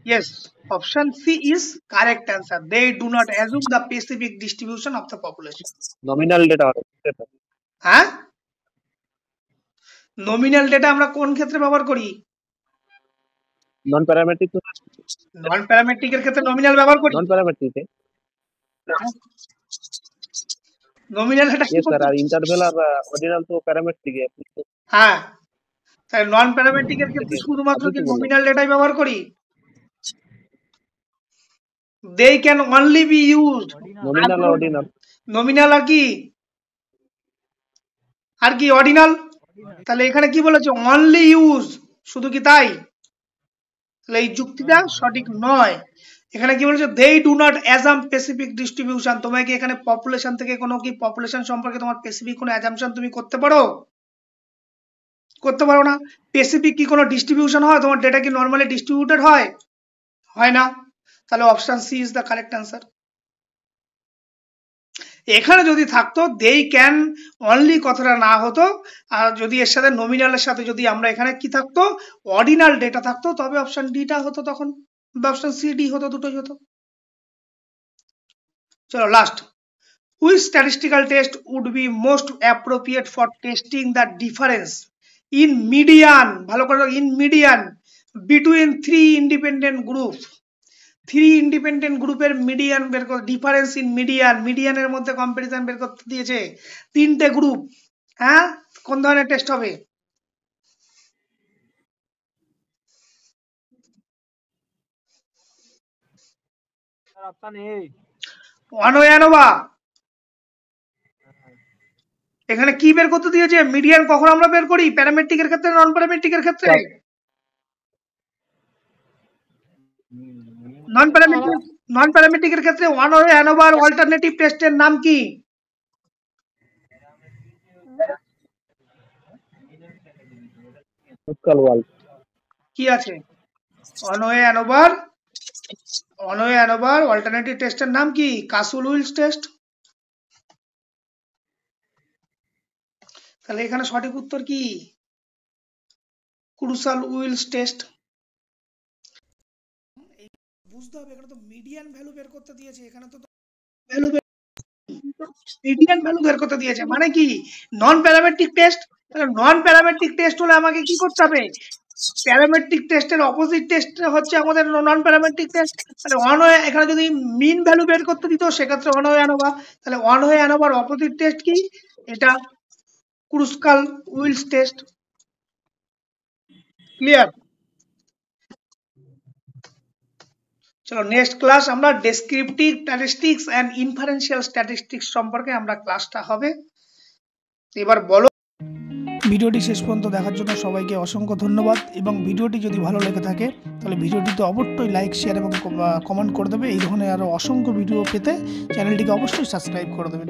yes, option C is correct answer, they do not assume the specific distribution of the population. nominal data হ্যাঁ, nominal data আমরা কোন ক্ষেত্রে ব্যবহার করি? নন parametric non parametric এর ক্ষেত্রে nominal ব্যবহার করি। নন প্যারামেট্রিক নমিনাল এটা কি? স্যার আর ইন্টারভেল আর অর্ডিনাল তো প্যারামেট্রিক। হ্যাঁ, তাহলে নন প্যারামেট্রিক এর ক্ষেত্রে শুধুমাত্র কি নমিনাল ডেটাই ব্যবহার করি? they can only be used nominal আর অর্ডিনাল। নমিনাল আর কি অর্ডিনাল। তাহলে এখানে কি বলেছে? অনলি ইউজ, শুধু কি তাই? তাহলে এই যুক্তিটা সঠিক নয়। এখানে কি বলেছে, they do not assume specific distribution. তোমাকে এখানে পপুলেশন থেকে কোনো কি পপুলেশন সম্পর্কে তোমার স্পেসিফিক কোনো অ্যাজাম্পশন তুমি করতে পারো? করতে পারো না। স্পেসিফিক কি কোনো ডিস্ট্রিবিউশন হয়? তোমার ডেটা কি নর্মালি ডিস্ট্রিবিউটেড হয়? হয় না। তাহলে option C is the correct answer. এখানে যদি থাকতো দে ক্যান অনলি কথাটা না হতো, আর যদি এর সাথে নমিনালের সাথে যদি আমরা এখানে কি থাকতো, অর্ডিনাল ডেটা থাকতো, তবে অপশন ডিটা হতো তখন, বা অপশন সি ডি হতো, দুটোই হতো। চলো last, which statistical test would be most appropriate for testing the difference in median, ভালো করে in median between three independent group. Three independent গ্রুপের মিডিয়ান বের করতে, ডিফারেন্স ইন মিডিয়ান, মিডিয়ানের মধ্যে কম্পারিজন বের করতে দিয়েছে তিনটে গ্রুপ। হ্যাঁ, কোন ধরনের টেস্ট হবে? One-way ANOVA. এখানে কি বের করতে দিয়েছে? মিডিয়ান কখন আমরা বের করি? প্যারামেট্রিকের ক্ষেত্রে, নন প্যারামেট্রিকের ক্ষেত্রে? নন প্যারামেট্রিকের ক্ষেত্রে ওয়ান-ওয়ে অ্যানোভার অল্টারনেটিভ টেস্টের নাম কি? কি আছে? ওয়ান-ওয়ে অ্যানোভার অল্টারনেটিভ টেস্টের নাম কি? কাসুল-উইলস টেস্ট। তাহলে এখানে সঠিক উত্তর কি? ক্রুসাল-উইলস টেস্ট। বুঝতে হবে, এখানে তো মিডিয়ান ভ্যালু বের করতে দিয়েছে, এখানে তো ভ্যালু মিডিয়ান ভ্যালু বের করতে দিয়েছে, মানে কি নন প্যারামেট্রিক টেস্ট। তাহলে নন প্যারামেট্রিক টেস্ট হলে আমাকে কি করতে হবে? প্যারামেট্রিক টেস্টের অপোজিট টেস্ট হচ্ছে আমাদের নন প্যারামেট্রিক টেস্ট। তাহলে ওয়ান-ওয়ে, এখানে যদি মিন ভ্যালু বের করতে দিত সেক্ষেত্রে ওয়ান-ওয়ে অ্যানোভা। তাহলে ওয়ান-ওয়ে অ্যানোভার অপোজিট টেস্ট কি? এটা ক্রুসাল-উইলস টেস্ট। ক্লিয়ার? চলো নেক্সট ক্লাস আমরা descriptive statistics and inferential statistics সম্পর্কে আমরা ক্লাসটা হবে। এবার বলো। ভিডিওটি শেষ পর্যন্ত দেখার জন্য সবাইকে অসংখ্য ধন্যবাদ, এবং ভিডিওটি যদি ভালো লেগে থাকে তাহলে ভিডিওটিতে অবশ্যই লাইক, শেয়ার এবং কমেন্ট করে দেবে। এই ধরনের আরও অসংখ্য ভিডিও পেতে চ্যানেলটিকে অবশ্যই সাবস্ক্রাইব করে দেবেন।